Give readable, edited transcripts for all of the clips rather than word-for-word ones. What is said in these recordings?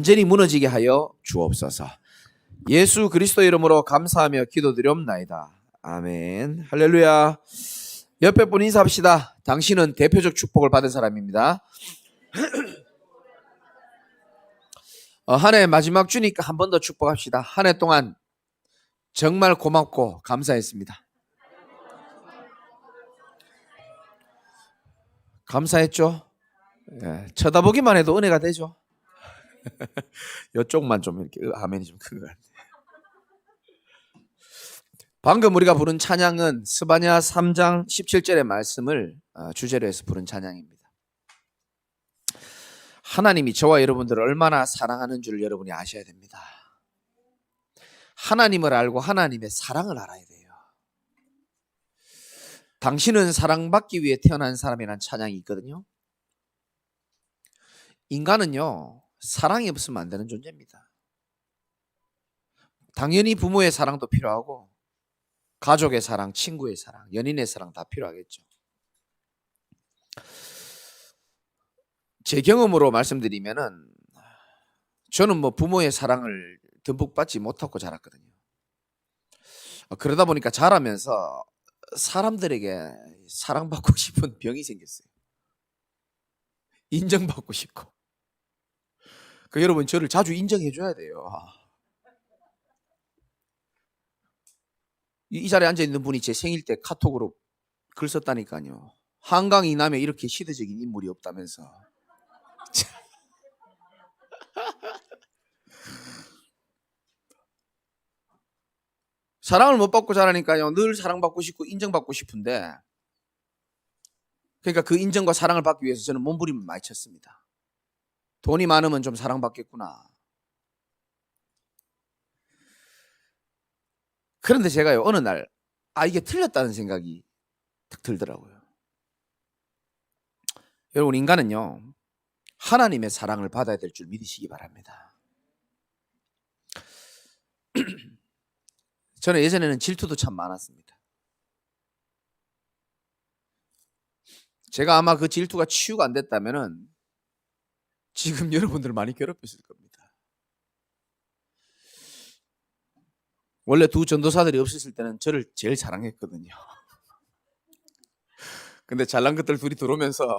완전히 무너지게 하여 주옵소서. 예수 그리스도 이름으로 감사하며 기도드리옵나이다. 아멘. 할렐루야. 옆에 분 인사합시다. 당신은 대표적 축복을 받은 사람입니다. 한 해 마지막 주니까 한 번 더 축복합시다. 한 해 동안 정말 고맙고 감사했습니다. 감사했죠? 예, 쳐다보기만 해도 은혜가 되죠. 이쪽만 좀 이렇게 아멘이 좀 큰 것 같아요. 방금 우리가 부른 찬양은 스바냐 3장 17절의 말씀을 주제로 해서 부른 찬양입니다. 하나님이 저와 여러분들을 얼마나 사랑하는 줄 여러분이 아셔야 됩니다. 하나님을 알고 하나님의 사랑을 알아야 돼요. 당신은 사랑받기 위해 태어난 사람이라는 찬양이 있거든요. 인간은요, 사랑이 없으면 안 되는 존재입니다. 당연히 부모의 사랑도 필요하고 가족의 사랑, 친구의 사랑, 연인의 사랑 다 필요하겠죠. 제 경험으로 말씀드리면은 저는 부모의 사랑을 듬뿍 받지 못하고 자랐거든요. 그러다 보니까 자라면서 사람들에게 사랑받고 싶은 병이 생겼어요. 인정받고 싶고. 여러분 저를 자주 인정해 줘야 돼요. 이 자리에 앉아있는 분이 제 생일 때 카톡으로 글 썼다니까요. 한강 이남에 이렇게 시대적인 인물이 없다면서. 사랑을 못 받고 자라니까요. 늘 사랑받고 싶고 인정받고 싶은데, 그러니까 그 인정과 사랑을 받기 위해서 저는 몸부림을 많이 쳤습니다. 돈이 많으면 좀 사랑받겠구나. 그런데 제가요, 어느 날 이게 틀렸다는 생각이 탁 들더라고요. 여러분, 인간은요, 하나님의 사랑을 받아야 될 줄 믿으시기 바랍니다. 저는 예전에는 질투도 참 많았습니다. 제가 아마 그 질투가 치유가 안 됐다면은 지금 여러분들 많이 괴롭혔을 겁니다. 원래 두 전도사들이 없었을 때는 저를 제일 사랑했거든요. 근데 잘난 것들 둘이 들어오면서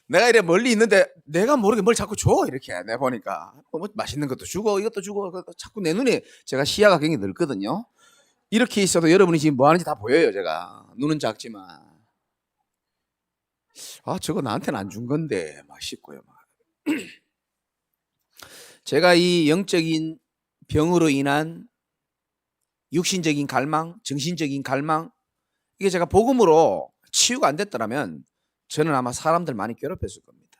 내가 이래 멀리 있는데 내가 모르게 뭘 자꾸 줘. 이렇게 내가 보니까 맛있는 것도 주고 이것도 주고 자꾸 내 눈에 제가 시야가 굉장히 넓거든요. 이렇게 있어도 여러분이 지금 뭐 하는지 다 보여요. 제가 눈은 작지만 저거 나한테는 안 준 건데 막 싶고요. 제가 이 영적인 병으로 인한 육신적인 갈망, 정신적인 갈망, 이게 제가 복음으로 치유가 안 됐더라면 저는 아마 사람들 많이 괴롭혔을 겁니다.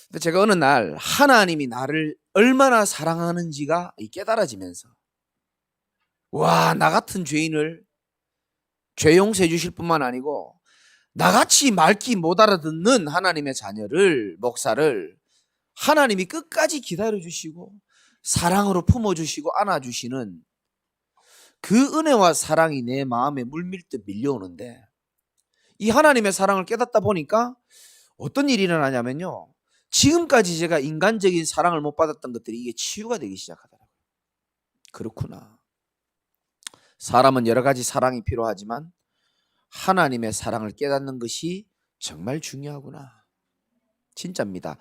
근데 제가 어느 날 하나님이 나를 얼마나 사랑하는지가 깨달아지면서 나 같은 죄인을 죄 용서해 주실 뿐만 아니고 나같이 말귀 못 알아듣는 하나님의 자녀를, 목사를 하나님이 끝까지 기다려주시고 사랑으로 품어주시고 안아주시는 그 은혜와 사랑이 내 마음에 물밀듯 밀려오는데, 이 하나님의 사랑을 깨닫다 보니까 어떤 일이 일어나냐면요, 지금까지 제가 인간적인 사랑을 못 받았던 것들이 이게 치유가 되기 시작하더라고요. 그렇구나. 사람은 여러 가지 사랑이 필요하지만 하나님의 사랑을 깨닫는 것이 정말 중요하구나. 진짜입니다.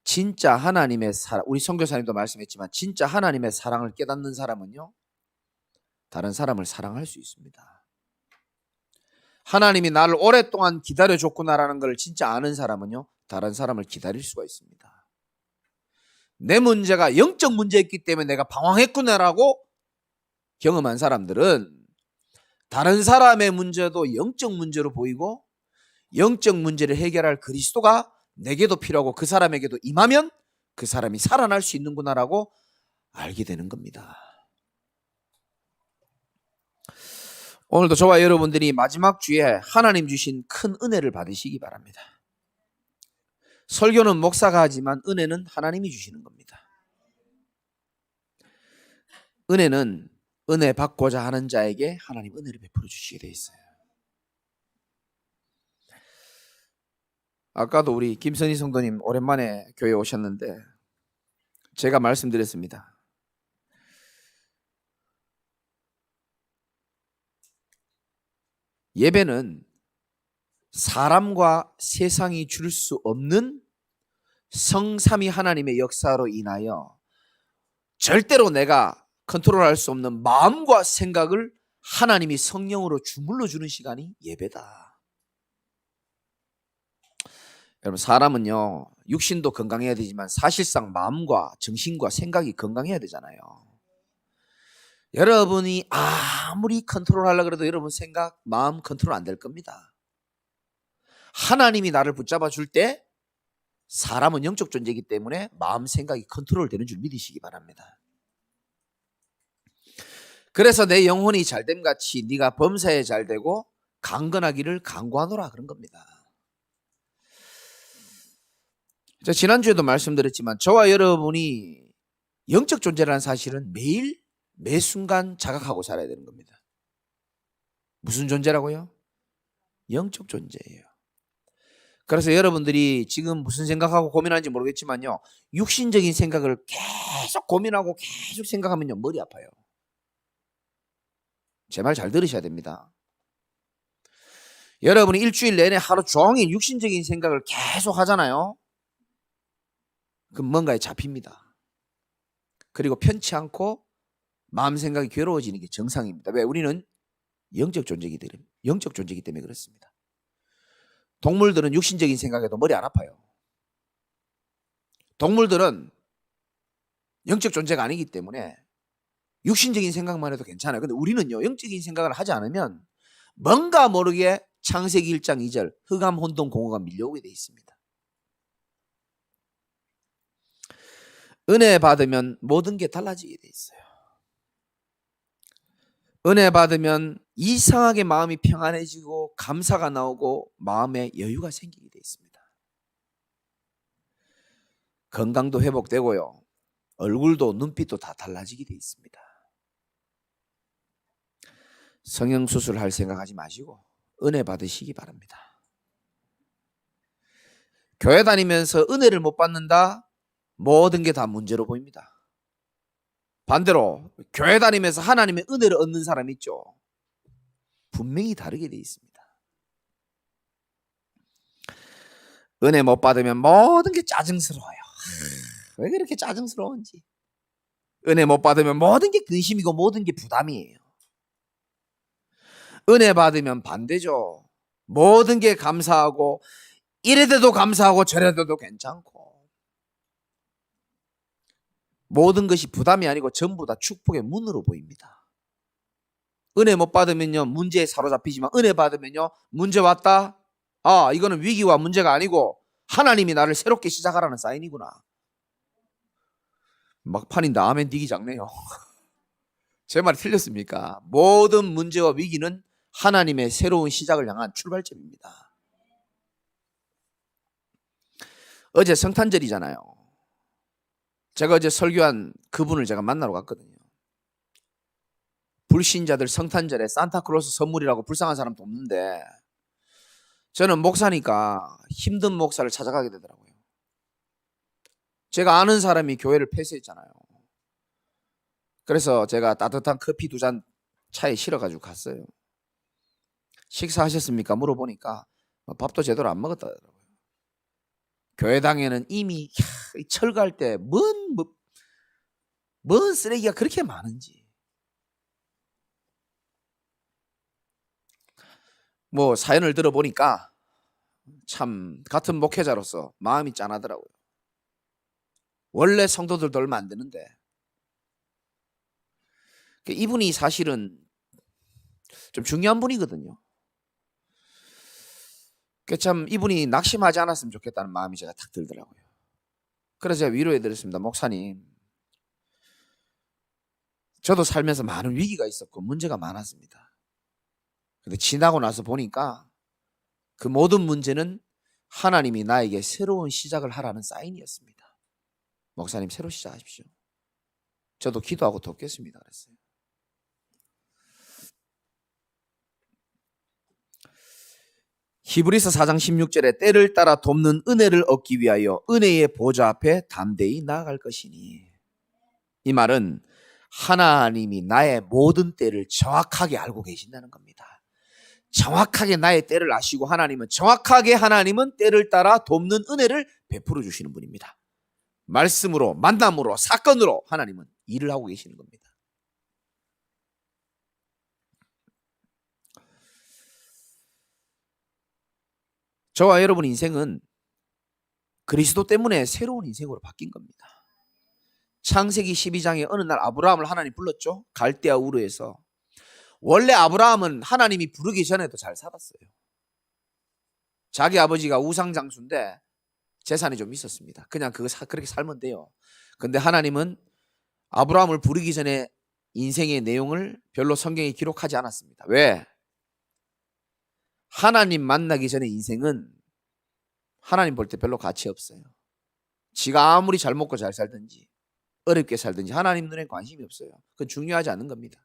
진짜 하나님의 사랑, 우리 선교사님도 말씀했지만 진짜 하나님의 사랑을 깨닫는 사람은요, 다른 사람을 사랑할 수 있습니다. 하나님이 나를 오랫동안 기다려줬구나라는 걸 진짜 아는 사람은요, 다른 사람을 기다릴 수가 있습니다. 내 문제가 영적 문제였기 때문에 내가 방황했구나라고 경험한 사람들은 다른 사람의 문제도 영적 문제로 보이고, 영적 문제를 해결할 그리스도가 내게도 필요하고 그 사람에게도 임하면 그 사람이 살아날 수 있는구나라고 알게 되는 겁니다. 오늘도 저와 여러분들이 마지막 주에 하나님 주신 큰 은혜를 받으시기 바랍니다. 설교는 목사가 하지만 은혜는 하나님이 주시는 겁니다. 은혜는 은혜 받고자 하는 자에게 하나님 은혜를 베풀어 주시게 돼 있어요. 아까도 우리 김선희 성도님 오랜만에 교회 오셨는데 제가 말씀드렸습니다. 예배는 사람과 세상이 줄 수 없는 성삼위 하나님의 역사로 인하여 절대로 내가 컨트롤할 수 없는 마음과 생각을 하나님이 성령으로 주물러 주는 시간이 예배다. 여러분, 사람은요, 육신도 건강해야 되지만 사실상 마음과 정신과 생각이 건강해야 되잖아요. 여러분이 아무리 컨트롤하려고 해도 여러분 생각, 마음 컨트롤 안 될 겁니다. 하나님이 나를 붙잡아 줄 때 사람은 영적 존재이기 때문에 마음, 생각이 컨트롤 되는 줄 믿으시기 바랍니다. 그래서 내 영혼이 잘됨 같이 네가 범사에 잘되고 강건하기를 간구하노라 그런 겁니다. 지난주에도 말씀드렸지만 저와 여러분이 영적 존재라는 사실은 매일 매 순간 자각하고 살아야 되는 겁니다. 무슨 존재라고요? 영적 존재예요. 그래서 여러분들이 지금 무슨 생각하고 고민하는지 모르겠지만요, 육신적인 생각을 계속 고민하고 계속 생각하면요 머리 아파요. 제 말 잘 들으셔야 됩니다. 여러분이 일주일 내내 하루 종일 육신적인 생각을 계속 하잖아요. 그럼 뭔가에 잡힙니다. 그리고 편치 않고 마음 생각이 괴로워지는 게 정상입니다. 왜? 우리는 영적 존재이기 때문에 그렇습니다. 동물들은 육신적인 생각에도 머리 안 아파요. 동물들은 영적 존재가 아니기 때문에 육신적인 생각만 해도 괜찮아요. 근데 우리는요, 영적인 생각을 하지 않으면 뭔가 모르게 창세기 1장 2절 흑암, 혼돈, 공허가 밀려오게 돼 있습니다. 은혜 받으면 모든 게 달라지게 돼 있어요. 은혜 받으면 이상하게 마음이 평안해지고 감사가 나오고 마음에 여유가 생기게 돼 있습니다. 건강도 회복되고요. 얼굴도 눈빛도 다 달라지게 돼 있습니다. 성형수술할 생각하지 마시고 은혜 받으시기 바랍니다. 교회 다니면서 은혜를 못 받는다? 모든 게 다 문제로 보입니다. 반대로 교회 다니면서 하나님의 은혜를 얻는 사람 있죠. 분명히 다르게 돼 있습니다. 은혜 못 받으면 모든 게 짜증스러워요. 왜 그렇게 짜증스러운지. 은혜 못 받으면 모든 게 근심이고 모든 게 부담이에요. 은혜 받으면 반대죠. 모든 게 감사하고 이래도 감사하고 저래도 괜찮고 모든 것이 부담이 아니고 전부 다 축복의 문으로 보입니다. 은혜 못 받으면요 문제에 사로잡히지만 은혜 받으면요 문제 왔다? 아, 이거는 위기와 문제가 아니고 하나님이 나를 새롭게 시작하라는 사인이구나. 막판인데 아멘 되기 작네요. 제 말이 틀렸습니까? 모든 문제와 위기는 하나님의 새로운 시작을 향한 출발점입니다. 어제 성탄절이잖아요. 제가 어제 설교한 그분을 제가 만나러 갔거든요. 불신자들 성탄절에 산타클로스 선물이라고 불쌍한 사람도 없는데 저는 목사니까 힘든 목사를 찾아가게 되더라고요. 제가 아는 사람이 교회를 폐쇄했잖아요. 그래서 제가 따뜻한 커피 2잔 차에 실어가지고 갔어요. 식사하셨습니까? 물어보니까 밥도 제대로 안 먹었다더라고요. 교회당에는 이미 철거할 때 뭔 쓰레기가 그렇게 많은지. 뭐 사연을 들어보니까 참 같은 목회자로서 마음이 짠하더라고요. 원래 성도들도 얼마 안 되는데 이분이 사실은 좀 중요한 분이거든요. 참 이분이 낙심하지 않았으면 좋겠다는 마음이 제가 탁 들더라고요. 그래서 제가 위로해드렸습니다. 목사님, 저도 살면서 많은 위기가 있었고 문제가 많았습니다. 근데 지나고 나서 보니까 그 모든 문제는 하나님이 나에게 새로운 시작을 하라는 사인이었습니다. 목사님, 새로 시작하십시오. 저도 기도하고 돕겠습니다. 그랬어요. 히브리서 4장 16절에 때를 따라 돕는 은혜를 얻기 위하여 은혜의 보좌 앞에 담대히 나아갈 것이니, 이 말은 하나님이 나의 모든 때를 정확하게 알고 계신다는 겁니다. 정확하게 나의 때를 아시고 하나님은 때를 따라 돕는 은혜를 베풀어 주시는 분입니다. 말씀으로, 만남으로, 사건으로 하나님은 일을 하고 계시는 겁니다. 저와 여러분 인생은 그리스도 때문에 새로운 인생으로 바뀐 겁니다. 창세기 12장에 어느 날 아브라함을 하나님 불렀죠. 갈대아 우르에서. 원래 아브라함은 하나님이 부르기 전에도 잘 살았어요. 자기 아버지가 우상장수인데 재산이 좀 있었습니다. 그냥 그렇게 살면 돼요. 근데 하나님은 아브라함을 부르기 전에 인생의 내용을 별로 성경에 기록하지 않았습니다. 왜? 하나님 만나기 전에 인생은 하나님 볼 때 별로 가치 없어요. 지가 아무리 잘 먹고 잘 살든지 어렵게 살든지 하나님 눈에 관심이 없어요. 그건 중요하지 않은 겁니다.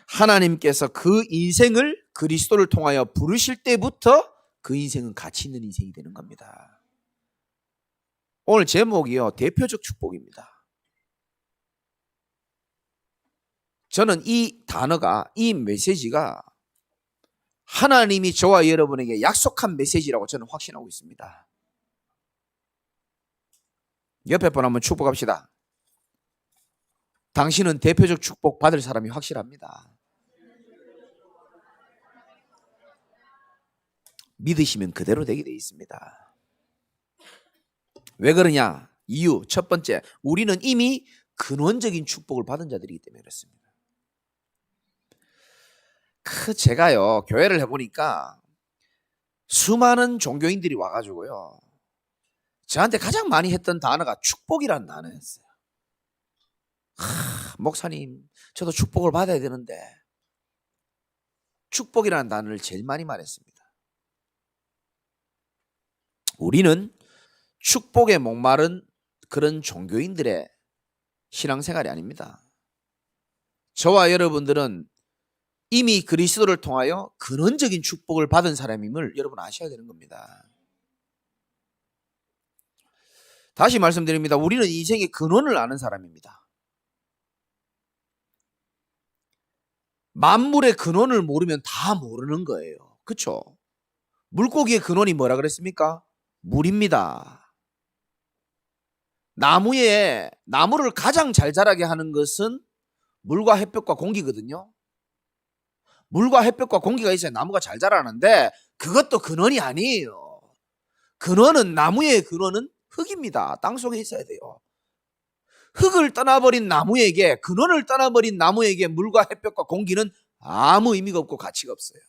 하나님께서 그 인생을 그리스도를 통하여 부르실 때부터 그 인생은 가치 있는 인생이 되는 겁니다. 오늘 제목이요, 대표적 축복입니다. 저는 이 단어가, 이 메시지가 하나님이 저와 여러분에게 약속한 메시지라고 저는 확신하고 있습니다. 옆에 분 한번 축복합시다. 당신은 대표적 축복 받을 사람이 확실합니다. 믿으시면 그대로 되게 되어 있습니다. 왜 그러냐? 이유 첫 번째, 우리는 이미 근원적인 축복을 받은 자들이기 때문에 그렇습니다. 제가요 교회를 해보니까 수많은 종교인들이 와가지고요 저한테 가장 많이 했던 단어가 축복이라는 단어였어요. 목사님, 저도 축복을 받아야 되는데, 축복이라는 단어를 제일 많이 말했습니다. 우리는 축복에 목마른 그런 종교인들의 신앙생활이 아닙니다. 저와 여러분들은 이미 그리스도를 통하여 근원적인 축복을 받은 사람임을 여러분 아셔야 되는 겁니다. 다시 말씀드립니다. 우리는 인생의 근원을 아는 사람입니다. 만물의 근원을 모르면 다 모르는 거예요. 그렇죠? 물고기의 근원이 뭐라 그랬습니까? 물입니다. 나무를 가장 잘 자라게 하는 것은 물과 햇볕과 공기거든요. 물과 햇볕과 공기가 있어야 나무가 잘 자라는데 그것도 근원이 아니에요. 나무의 근원은 흙입니다. 땅속에 있어야 돼요. 흙을 떠나버린 나무에게, 근원을 떠나버린 나무에게 물과 햇볕과 공기는 아무 의미가 없고 가치가 없어요.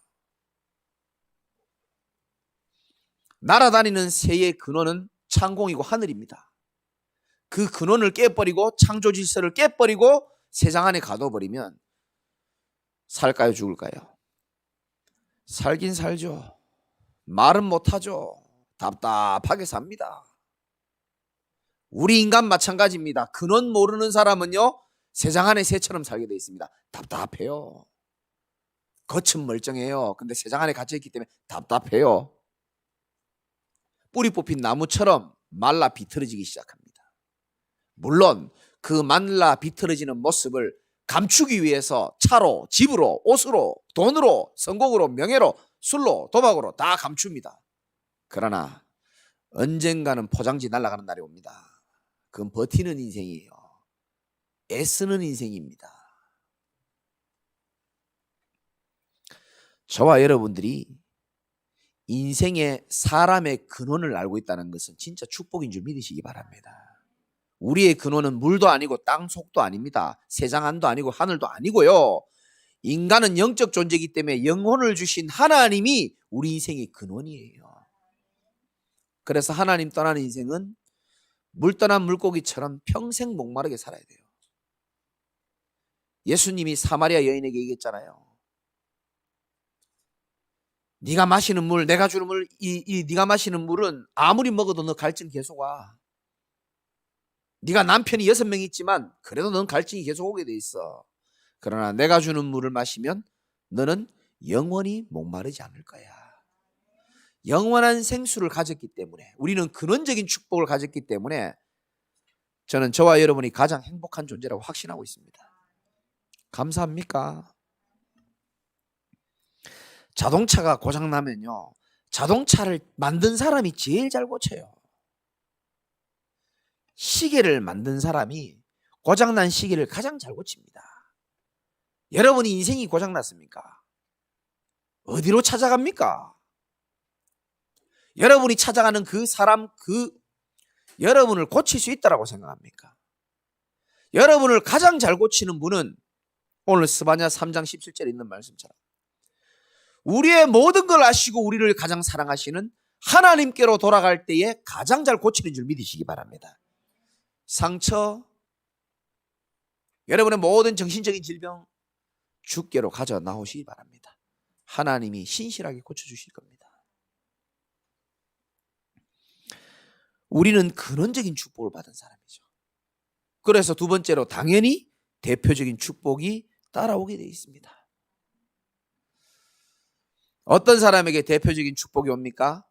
날아다니는 새의 근원은 창공이고 하늘입니다. 그 근원을 깨버리고 창조 질서를 깨버리고 세상 안에 가둬버리면 살까요, 죽을까요? 살긴 살죠. 말은 못하죠. 답답하게 삽니다. 우리 인간 마찬가지입니다. 근원 모르는 사람은요 세상 안에 새처럼 살게 돼 있습니다. 답답해요. 겉은 멀쩡해요. 근데 세상 안에 갇혀있기 때문에 답답해요. 뿌리 뽑힌 나무처럼 말라 비틀어지기 시작합니다. 물론 그 말라 비틀어지는 모습을 감추기 위해서 차로, 집으로, 옷으로, 돈으로, 성공으로, 명예로, 술로, 도박으로 다 감춥니다. 그러나 언젠가는 포장지 날아가는 날이 옵니다. 그건 버티는 인생이에요. 애쓰는 인생입니다. 저와 여러분들이 인생의 사람의 근원을 알고 있다는 것은 진짜 축복인 줄 믿으시기 바랍니다. 우리의 근원은 물도 아니고 땅속도 아닙니다. 세상안도 아니고 하늘도 아니고요. 인간은 영적 존재이기 때문에 영혼을 주신 하나님이 우리 인생의 근원이에요. 그래서 하나님 떠나는 인생은 물 떠난 물고기처럼 평생 목마르게 살아야 돼요. 예수님이 사마리아 여인에게 얘기했잖아요. 네가 마시는 물, 내가 주는 물, 네가 마시는 물은 아무리 먹어도 너 갈증 계속 와. 네가 남편이 6명 있지만 그래도 넌 갈증이 계속 오게 돼 있어. 그러나 내가 주는 물을 마시면 너는 영원히 목마르지 않을 거야. 영원한 생수를 가졌기 때문에, 우리는 근원적인 축복을 가졌기 때문에 저는 저와 여러분이 가장 행복한 존재라고 확신하고 있습니다. 감사합니까? 자동차가 고장나면요, 자동차를 만든 사람이 제일 잘 고쳐요. 시계를 만든 사람이 고장난 시계를 가장 잘 고칩니다. 여러분이 인생이 고장났습니까? 어디로 찾아갑니까? 여러분이 찾아가는 그 사람, 여러분을 고칠 수 있다고 생각합니까? 여러분을 가장 잘 고치는 분은 오늘 스바냐 3장 17절에 있는 말씀처럼 우리의 모든 걸 아시고 우리를 가장 사랑하시는 하나님께로 돌아갈 때에 가장 잘 고치는 줄 믿으시기 바랍니다. 상처, 여러분의 모든 정신적인 질병 주께로 가져 나오시기 바랍니다. 하나님이 신실하게 고쳐주실 겁니다. 우리는 근원적인 축복을 받은 사람이죠. 그래서 두 번째로 당연히 대표적인 축복이 따라오게 되어 있습니다. 어떤 사람에게 대표적인 축복이 옵니까?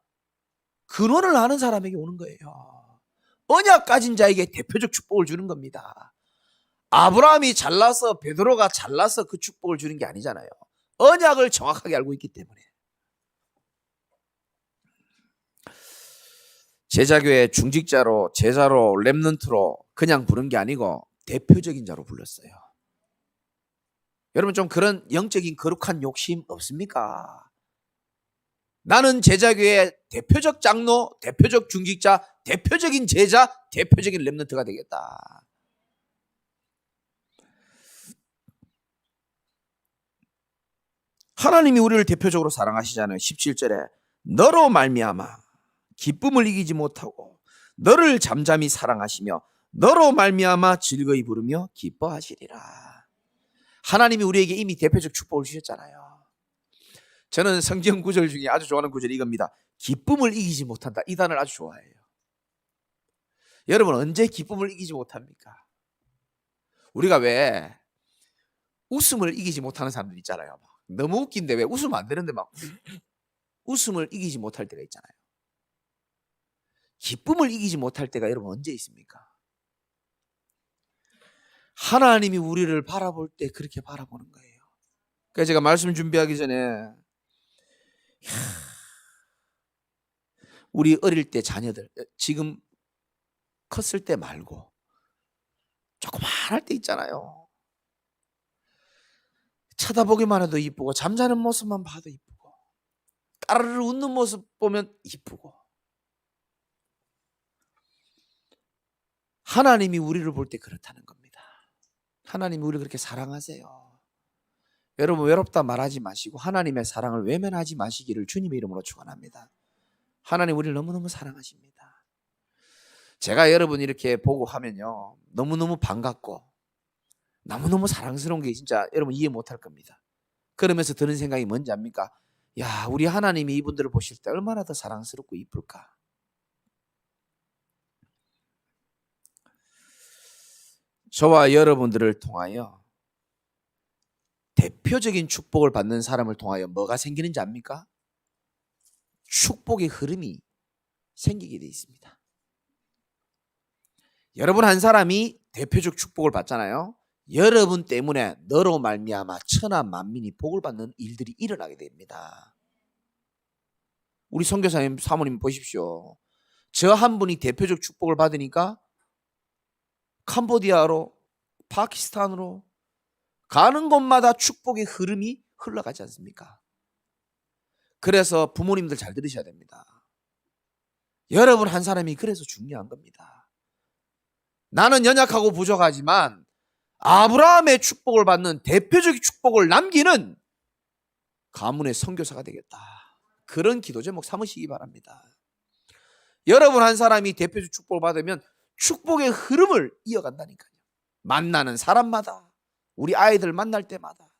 근원을 아는 사람에게 오는 거예요. 언약 가진 자에게 대표적 축복을 주는 겁니다. 아브라함이 잘나서, 베드로가 잘나서 그 축복을 주는 게 아니잖아요. 언약을 정확하게 알고 있기 때문에. 제자교회 중직자로, 제자로, 렘넌트로 그냥 부른 게 아니고 대표적인 자로 불렀어요. 여러분 좀 그런 영적인 거룩한 욕심 없습니까? 나는 제자교회의 대표적 장로, 대표적 중직자, 대표적인 제자, 대표적인 렘넌트가 되겠다. 하나님이 우리를 대표적으로 사랑하시잖아요. 17절에 너로 말미암아 기쁨을 이기지 못하고 너를 잠잠히 사랑하시며 너로 말미암아 즐거이 부르며 기뻐하시리라. 하나님이 우리에게 이미 대표적 축복을 주셨잖아요. 저는 성경 구절 중에 아주 좋아하는 구절이 이겁니다. 기쁨을 이기지 못한다. 이 단어를 아주 좋아해요. 여러분 언제 기쁨을 이기지 못합니까? 우리가 왜 웃음을 이기지 못하는 사람들 있잖아요. 너무 웃긴데 왜 웃으면 안 되는데 막 웃음을 이기지 못할 때가 있잖아요. 기쁨을 이기지 못할 때가 여러분 언제 있습니까? 하나님이 우리를 바라볼 때 그렇게 바라보는 거예요. 그래서 제가 말씀 준비하기 전에 우리 어릴 때 자녀들, 지금 컸을 때 말고 조그만할 때 있잖아요. 쳐다보기만 해도 이쁘고 잠자는 모습만 봐도 이쁘고 까르르 웃는 모습 보면 이쁘고. 하나님이 우리를 볼 때 그렇다는 겁니다. 하나님이 우리를 그렇게 사랑하세요. 여러분 외롭다 말하지 마시고 하나님의 사랑을 외면하지 마시기를 주님의 이름으로 축원합니다. 하나님 우리를 너무너무 사랑하십니다. 제가 여러분 이렇게 보고 하면요 너무너무 반갑고 너무너무 사랑스러운 게 진짜 여러분 이해 못할 겁니다. 그러면서 드는 생각이 뭔지 압니까? 야, 우리 하나님이 이분들을 보실 때 얼마나 더 사랑스럽고 이쁠까. 저와 여러분들을 통하여 대표적인 축복을 받는 사람을 통하여 뭐가 생기는지 압니까? 축복의 흐름이 생기게 돼 있습니다. 여러분 한 사람이 대표적 축복을 받잖아요. 여러분 때문에 너로 말미암아 천하 만민이 복을 받는 일들이 일어나게 됩니다. 우리 선교사님 사모님 보십시오. 저 한 분이 대표적 축복을 받으니까 캄보디아로, 파키스탄으로 가는 곳마다 축복의 흐름이 흘러가지 않습니까? 그래서 부모님들 잘 들으셔야 됩니다. 여러분 한 사람이 그래서 중요한 겁니다. 나는 연약하고 부족하지만 아브라함의 축복을 받는 대표적인 축복을 남기는 가문의 선교사가 되겠다. 그런 기도 제목 삼으시기 바랍니다. 여러분 한 사람이 대표적 축복을 받으면 축복의 흐름을 이어간다니까요. 만나는 사람마다, 우리 아이들 만날 때마다.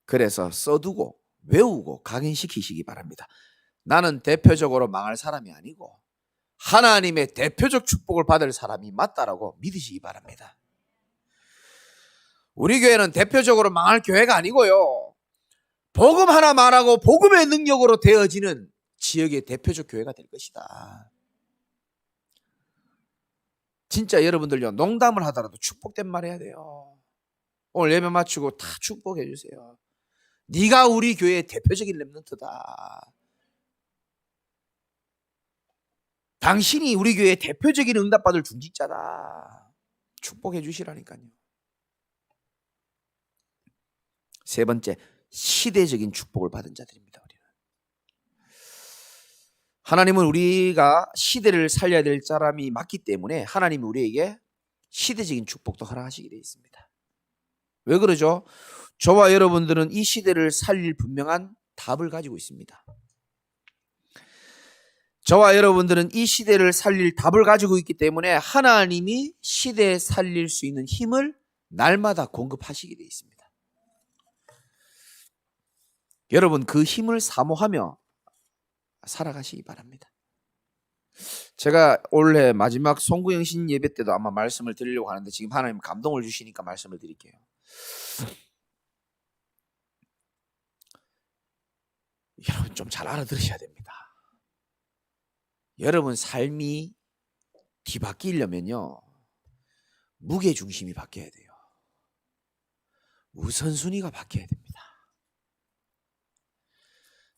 그래서 써두고 외우고 각인시키시기 바랍니다. 나는 대표적으로 망할 사람이 아니고 하나님의 대표적 축복을 받을 사람이 맞다라고 믿으시기 바랍니다. 우리 교회는 대표적으로 망할 교회가 아니고요. 복음 하나 말하고 복음의 능력으로 되어지는 지역의 대표적 교회가 될 것이다. 진짜 여러분들요, 농담을 하더라도 축복된 말 해야 돼요. 오늘 예배 마치고 다 축복해 주세요. 네가 우리 교회의 대표적인 렘넌트다. 당신이 우리 교회의 대표적인 응답받을 중직자다. 축복해 주시라니까요. 세 번째, 시대적인 축복을 받은 자들입니다. 우리는. 하나님은 우리가 시대를 살려야 될 사람이 맞기 때문에 하나님이 우리에게 시대적인 축복도 허락하시게 되어 있습니다. 왜 그러죠? 저와 여러분들은 이 시대를 살릴 분명한 답을 가지고 있습니다. 저와 여러분들은 이 시대를 살릴 답을 가지고 있기 때문에 하나님이 시대에 살릴 수 있는 힘을 날마다 공급하시게 되어 있습니다. 여러분, 그 힘을 사모하며 살아가시기 바랍니다. 제가 올해 마지막 송구영신 예배 때도 아마 말씀을 드리려고 하는데 지금 하나님 감동을 주시니까 말씀을 드릴게요. 여러분 좀 잘 알아들으셔야 됩니다. 여러분 삶이 뒤바뀌려면요, 무게중심이 바뀌어야 돼요. 우선순위가 바뀌어야 됩니다.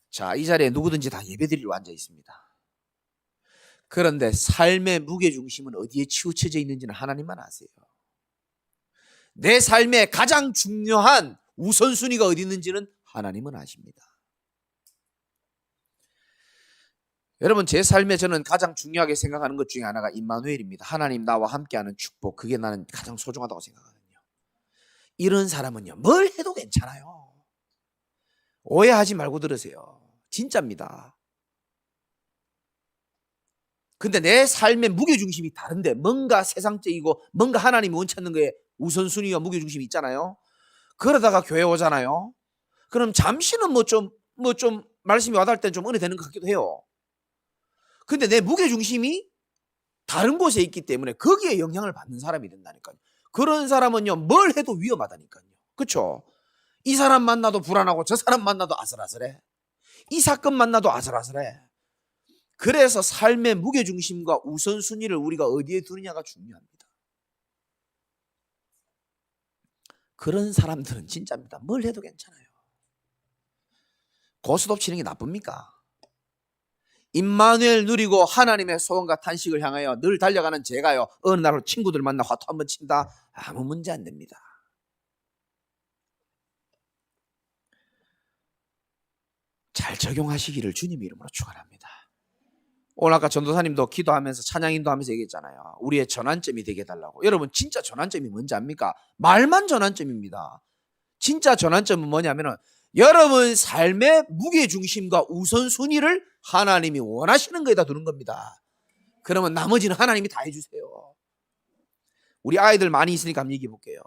자, 이 자리에 누구든지 다 예배드리러 앉아 있습니다. 그런데 삶의 무게중심은 어디에 치우쳐져 있는지는 하나님만 아세요. 내 삶의 가장 중요한 우선순위가 어디 있는지는 하나님은 아십니다. 여러분, 제 삶에 저는 가장 중요하게 생각하는 것 중에 하나가 임마누엘입니다. 하나님 나와 함께하는 축복, 그게 나는 가장 소중하다고 생각하거든요. 이런 사람은요, 뭘 해도 괜찮아요. 오해하지 말고 들으세요. 진짜입니다. 근데 내 삶의 무게중심이 다른데 뭔가 세상적이고 뭔가 하나님이 원치 않는 거에 우선순위와 무게중심이 있잖아요. 그러다가 교회 오잖아요. 그럼 잠시는 뭐 좀 말씀이 와닿을 땐 좀 은혜 되는 것 같기도 해요. 근데 내 무게중심이 다른 곳에 있기 때문에 거기에 영향을 받는 사람이 된다니까요. 그런 사람은요, 뭘 해도 위험하다니까요. 그렇죠? 이 사람 만나도 불안하고 저 사람 만나도 아슬아슬해. 이 사건 만나도 아슬아슬해. 그래서 삶의 무게중심과 우선순위를 우리가 어디에 두느냐가 중요합니다. 그런 사람들은 진짜입니다. 뭘 해도 괜찮아요. 고스톱 치는 게 나쁩니까? 임마누엘 누리고 하나님의 소원과 탄식을 향하여 늘 달려가는 제가요, 어느 날 친구들 만나 화투 한번 친다? 아무 문제 안 됩니다. 잘 적용하시기를 주님 이름으로 축원합니다. 오늘 아까 전도사님도 기도하면서 찬양 인도하면서 얘기했잖아요. 우리의 전환점이 되게 해달라고. 여러분 진짜 전환점이 뭔지 압니까? 말만 전환점입니다. 진짜 전환점은 뭐냐면은 여러분 삶의 무게중심과 우선순위를 하나님이 원하시는 거에다 두는 겁니다. 그러면 나머지는 하나님이 다 해주세요. 우리 아이들 많이 있으니까 한번 얘기해 볼게요.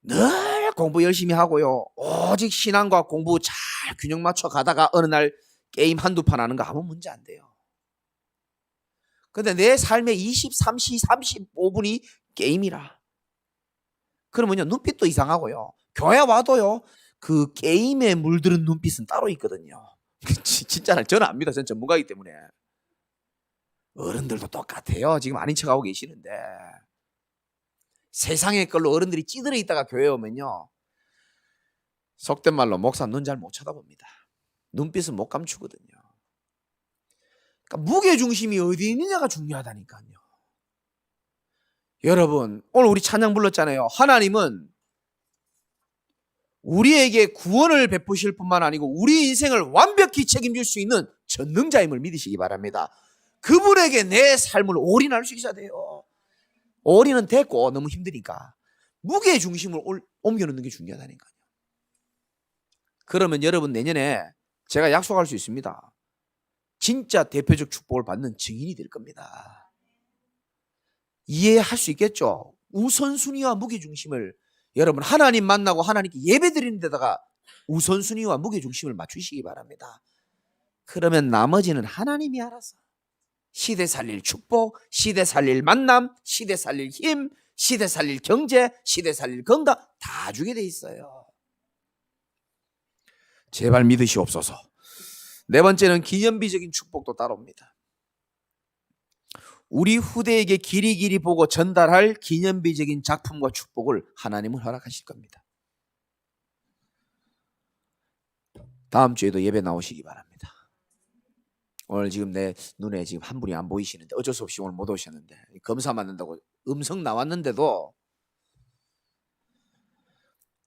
늘 공부 열심히 하고요, 오직 신앙과 공부 잘 균형 맞춰 가다가 어느 날 게임 한두 판 하는 거 아무 문제 안 돼요. 근데 내 삶의 23시 35분이 게임이라 그러면요, 눈빛도 이상하고요, 교회 와도요, 그 게임에 물드는 눈빛은 따로 있거든요. 진짜는 저는 압니다. 저는 전문가이기 때문에. 어른들도 똑같아요. 지금 아닌 척하고 계시는데 세상의 걸로 어른들이 찌들어 있다가 교회 오면요, 속된 말로 목사 눈 잘 못 쳐다봅니다. 눈빛은 못 감추거든요. 그러니까 무게중심이 어디 있느냐가 중요하다니까요. 여러분 오늘 우리 찬양 불렀잖아요. 하나님은 우리에게 구원을 베푸실 뿐만 아니고 우리 인생을 완벽히 책임질 수 있는 전능자임을 믿으시기 바랍니다. 그분에게 내 삶을 올인할 수 있어야 돼요. 올인은 됐고 너무 힘드니까 무게중심을 옮겨놓는 게 중요하다니까요. 그러면 여러분 내년에 제가 약속할 수 있습니다. 진짜 대표적 축복을 받는 증인이 될 겁니다. 이해할 수 있겠죠? 우선순위와 무게중심을 여러분 하나님 만나고 하나님께 예배드리는 데다가 우선순위와 무게중심을 맞추시기 바랍니다. 그러면 나머지는 하나님이 알아서 시대 살릴 축복, 시대 살릴 만남, 시대 살릴 힘, 시대 살릴 경제, 시대 살릴 건강 다 주게 돼 있어요. 제발 믿으시옵소서. 네 번째는 기념비적인 축복도 따라옵니다. 우리 후대에게 길이 보고 전달할 기념비적인 작품과 축복을 하나님은 허락하실 겁니다. 다음 주에도 예배 나오시기 바랍니다. 오늘 지금 내 눈에 지금 한 분이 안 보이시는데 어쩔 수 없이 오늘 못 오셨는데 검사 받는다고 음성 나왔는데도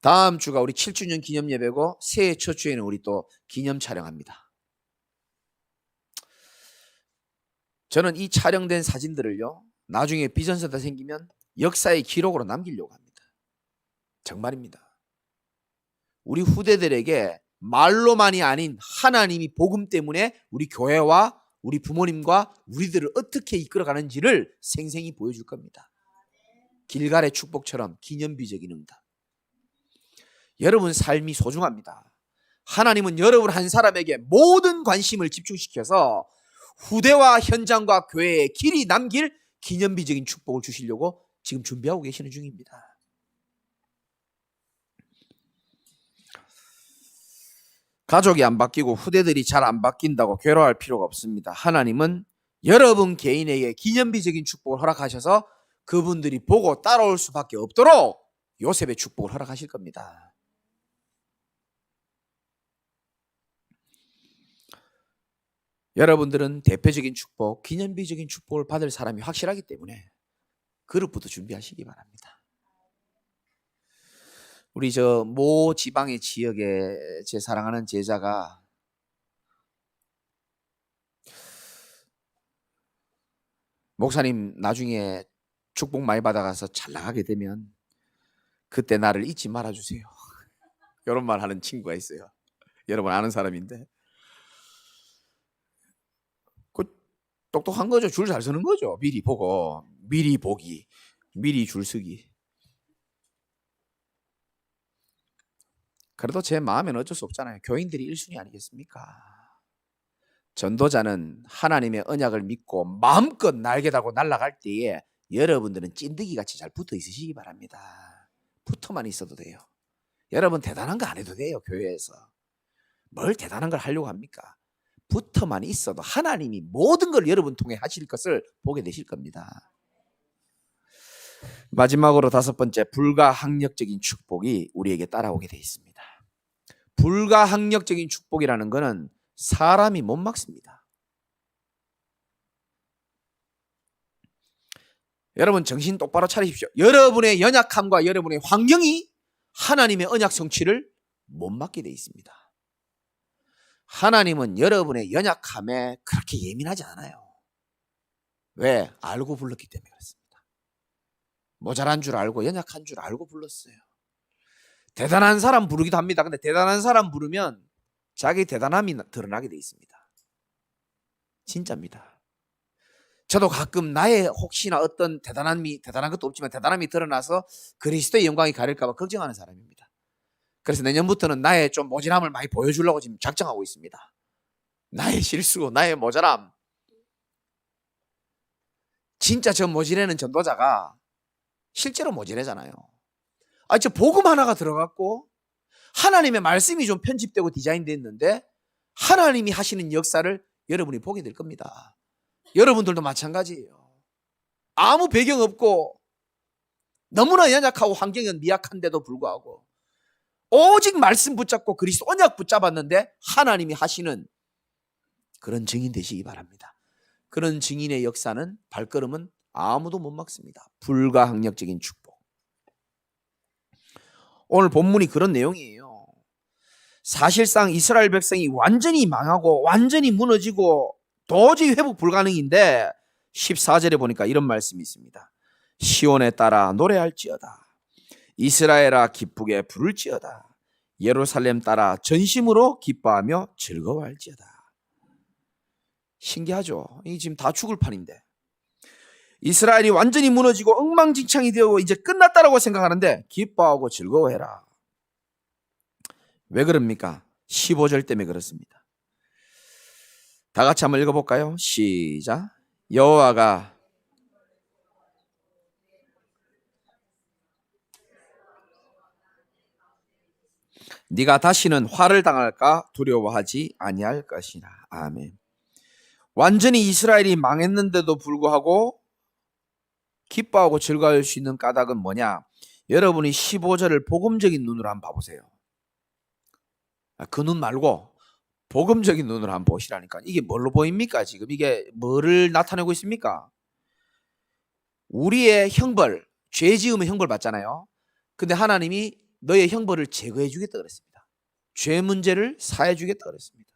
다음 주가 우리 7주년 기념 예배고 새해 첫 주에는 우리 또 기념 촬영합니다. 저는 이 촬영된 사진들을요, 나중에 비전세가 생기면 역사의 기록으로 남기려고 합니다. 정말입니다. 우리 후대들에게 말로만이 아닌 하나님이 복음 때문에 우리 교회와 우리 부모님과 우리들을 어떻게 이끌어가는지를 생생히 보여줄 겁니다. 길갈의 축복처럼 기념비적인 응답. 여러분 삶이 소중합니다. 하나님은 여러분 한 사람에게 모든 관심을 집중시켜서 후대와 현장과 교회에 길이 남길 기념비적인 축복을 주시려고 지금 준비하고 계시는 중입니다. 가족이 안 바뀌고 후대들이 잘 안 바뀐다고 괴로워할 필요가 없습니다. 하나님은 여러분 개인에게 기념비적인 축복을 허락하셔서 그분들이 보고 따라올 수밖에 없도록 요셉의 축복을 허락하실 겁니다. 여러분들은 대표적인 축복, 기념비적인 축복을 받을 사람이 확실하기 때문에 그릇부터 준비하시기 바랍니다. 우리 저 모 지방의 지역에 제 사랑하는 제자가 목사님 나중에 축복 많이 받아가서 잘 나가게 되면 그때 나를 잊지 말아주세요. 이런 말 하는 친구가 있어요. 여러분 아는 사람인데 그 똑똑한 거죠. 줄 잘 서는 거죠. 미리 보고 미리 보기, 미리 줄 서기. 그래도 제 마음에는 어쩔 수 없잖아요. 교인들이 1순위 아니겠습니까? 전도자는 하나님의 언약을 믿고 마음껏 날개 달고 날아갈 때에 여러분들은 찐득이같이 잘 붙어 있으시기 바랍니다. 붙어만 있어도 돼요. 여러분 대단한 거 안 해도 돼요. 교회에서. 뭘 대단한 걸 하려고 합니까? 붙어만 있어도 하나님이 모든 걸 여러분 통해 하실 것을 보게 되실 겁니다. 마지막으로 다섯 번째, 불가항력적인 축복이 우리에게 따라오게 되어 있습니다. 불가항력적인 축복이라는 것은 사람이 못 막습니다. 여러분 정신 똑바로 차리십시오. 여러분의 연약함과 여러분의 환경이 하나님의 언약 성취를 못 막게 되어 있습니다. 하나님은 여러분의 연약함에 그렇게 예민하지 않아요. 왜? 알고 불렀기 때문에 그렇습니다. 모자란 줄 알고 연약한 줄 알고 불렀어요. 대단한 사람 부르기도 합니다. 근데 대단한 사람 부르면 자기 대단함이 드러나게 돼 있습니다. 진짜입니다. 저도 가끔 나의 혹시나 어떤 대단한 것도 없지만 대단함이 드러나서 그리스도의 영광이 가릴까 봐 걱정하는 사람입니다. 그래서 내년부터는 나의 좀 모자람을 많이 보여주려고 지금 작정하고 있습니다. 나의 실수, 나의 모자람. 진짜 저 모질애는 전도자가 실제로 모질애잖아요. 저 복음 하나가 들어갔고 하나님의 말씀이 좀 편집되고 디자인됐는데 하나님이 하시는 역사를 여러분이 보게 될 겁니다. 여러분들도 마찬가지예요. 아무 배경 없고 너무나 연약하고 환경은 미약한데도 불구하고 오직 말씀 붙잡고 그리스도 언약 붙잡았는데 하나님이 하시는 그런 증인 되시기 바랍니다. 그런 증인의 역사는 발걸음은 아무도 못 막습니다. 불가항력적인 축복. 오늘 본문이 그런 내용이에요. 사실상 이스라엘 백성이 완전히 망하고 완전히 무너지고 도저히 회복 불가능인데 14절에 보니까 이런 말씀이 있습니다. 시온에 따라 노래할지어다. 이스라엘아 기쁘게 부를지어다. 예루살렘 따라 전심으로 기뻐하며 즐거워할지어다. 신기하죠? 이 지금 다 죽을 판인데 이스라엘이 완전히 무너지고 엉망진창이 되고 이제 끝났다라고 생각하는데 기뻐하고 즐거워해라. 왜 그럽니까? 15절 때문에 그렇습니다. 다 같이 한번 읽어볼까요? 시작. 여호와가 네가 다시는 화를 당할까 두려워하지 아니할 것이라. 아멘. 완전히 이스라엘이 망했는데도 불구하고 기뻐하고 즐거워할 수 있는 까닭은 뭐냐? 여러분이 15절을 복음적인 눈으로 한번 봐보세요. 그 눈 말고 복음적인 눈으로 한번 보시라니까. 이게 뭘로 보입니까? 지금 이게 뭐를 나타내고 있습니까? 우리의 형벌, 죄 지으면 형벌 받잖아요. 근데 하나님이 너의 형벌을 제거해 주겠다 그랬습니다. 죄 문제를 사해 주겠다 그랬습니다.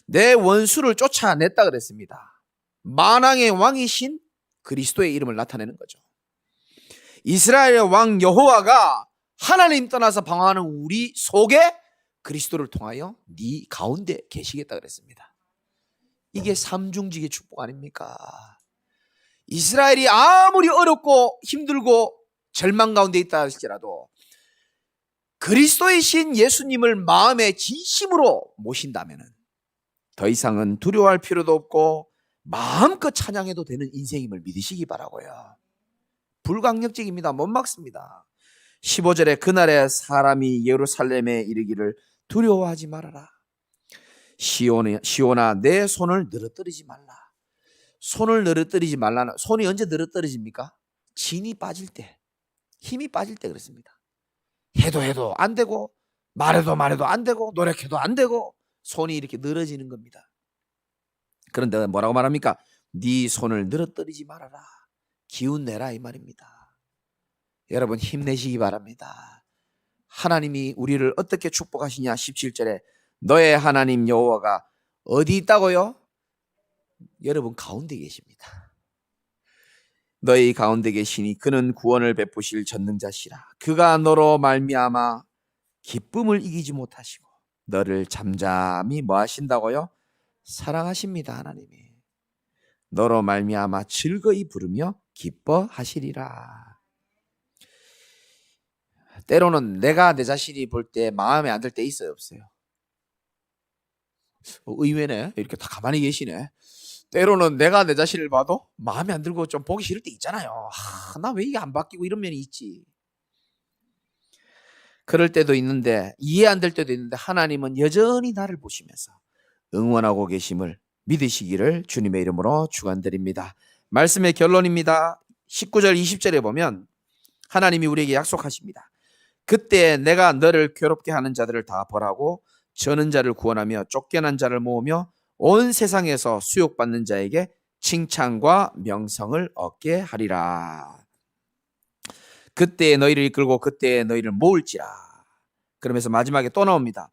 내 원수를 쫓아냈다 그랬습니다. 만왕의 왕이신 그리스도의 이름을 나타내는 거죠. 이스라엘의 왕 여호와가 하나님 떠나서 방황하는 우리 속에 그리스도를 통하여 네 가운데 계시겠다 그랬습니다. 이게 삼중직의 축복 아닙니까? 이스라엘이 아무리 어렵고 힘들고 절망 가운데 있다 할지라도 그리스도의 신 예수님을 마음에 진심으로 모신다면 더 이상은 두려워할 필요도 없고 마음껏 찬양해도 되는 인생임을 믿으시기 바라고요. 불강력적입니다. 못 막습니다. 15절에 그날에 사람이 예루살렘에 이르기를 두려워하지 말아라. 시온아 내 손을 늘어뜨리지 말라. 손을 늘어뜨리지 말라는, 손이 언제 늘어뜨려집니까? 진이 빠질 때, 힘이 빠질 때 그렇습니다. 해도 안 되고 말해도 안 되고 노력해도 안 되고 손이 이렇게 늘어지는 겁니다. 그런데 뭐라고 말합니까? 네 손을 늘어뜨리지 말아라. 기운 내라 이 말입니다. 여러분 힘내시기 바랍니다. 하나님이 우리를 어떻게 축복하시냐? 17절에 너의 하나님 여호와가 어디 있다고요? 여러분 가운데 계십니다. 너희 가운데 계시니 그는 구원을 베푸실 전능자시라. 그가 너로 말미암아 기쁨을 이기지 못하시고 너를 잠잠히 뭐 하신다고요? 사랑하십니다. 하나님이 너로 말미암아 즐거이 부르며 기뻐하시리라. 때로는 내가 내 자신이 볼 때 마음에 안 들 때 있어요, 없어요? 의외네. 이렇게 다 가만히 계시네. 때로는 내가 내 자신을 봐도 마음에 안 들고 좀 보기 싫을 때 있잖아요. 나 왜 이게 안 바뀌고 이런 면이 있지. 그럴 때도 있는데 이해 안 될 때도 있는데 하나님은 여전히 나를 보시면서 응원하고 계심을 믿으시기를 주님의 이름으로 축원드립니다. 말씀의 결론입니다. 19절 20절에 보면 하나님이 우리에게 약속하십니다. 그때 내가 너를 괴롭게 하는 자들을 다 벌하고 저는 자를 구원하며 쫓겨난 자를 모으며 온 세상에서 수욕받는 자에게 칭찬과 명성을 얻게 하리라. 그때 너희를 이끌고 그때 너희를 모을지라. 그러면서 마지막에 또 나옵니다.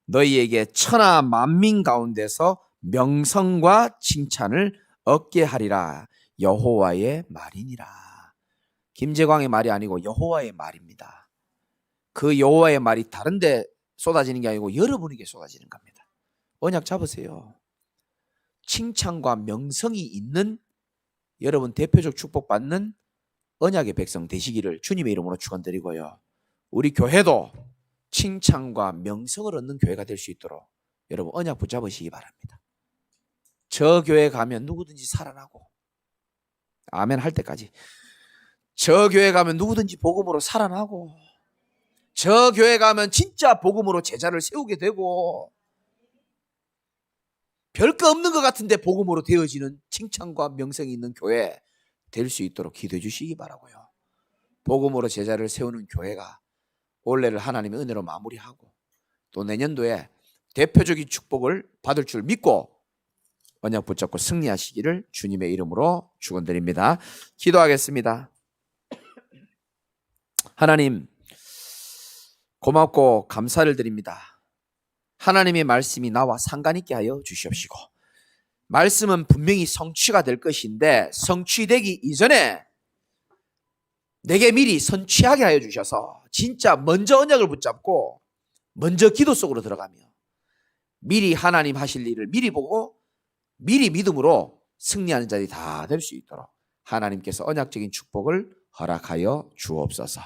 너희에게 천하 만민 가운데서 명성과 칭찬을 얻게 하리라. 여호와의 말이니라. 김재광의 말이 아니고 여호와의 말입니다. 그 여호와의 말이 다른 데 쏟아지는 게 아니고 여러분에게 쏟아지는 겁니다. 언약 잡으세요. 칭찬과 명성이 있는 여러분 대표적 축복받는 언약의 백성 되시기를 주님의 이름으로 축원드리고요. 우리 교회도 칭찬과 명성을 얻는 교회가 될 수 있도록 여러분 언약 붙잡으시기 바랍니다. 저 교회 가면 누구든지 살아나고 아멘 할 때까지 저 교회 가면 누구든지 복음으로 살아나고 저 교회 가면 진짜 복음으로 제자를 세우게 되고 별거 없는 것 같은데 복음으로 되어지는 칭찬과 명성이 있는 교회 될 수 있도록 기도해 주시기 바라고요. 복음으로 제자를 세우는 교회가 올해를 하나님의 은혜로 마무리하고 또 내년도에 대표적인 축복을 받을 줄 믿고 언약 붙잡고 승리하시기를 주님의 이름으로 축원드립니다. 기도하겠습니다. 하나님 고맙고 감사를 드립니다. 하나님의 말씀이 나와 상관있게 하여 주시옵시고 말씀은 분명히 성취가 될 것인데 성취되기 이전에 내게 미리 선취하게 하여 주셔서 진짜 먼저 언약을 붙잡고 먼저 기도 속으로 들어가며 미리 하나님 하실 일을 미리 보고 미리 믿음으로 승리하는 자들이 다 될 수 있도록 하나님께서 언약적인 축복을 허락하여 주옵소서.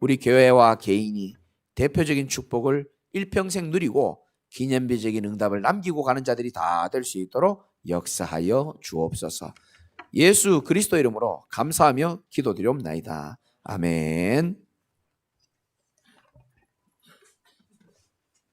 우리 교회와 개인이 대표적인 축복을 일평생 누리고 기념비적인 응답을 남기고 가는 자들이 다 될 수 있도록 역사하여 주옵소서. 예수 그리스도 이름으로 감사하며 기도드리옵나이다. 아멘.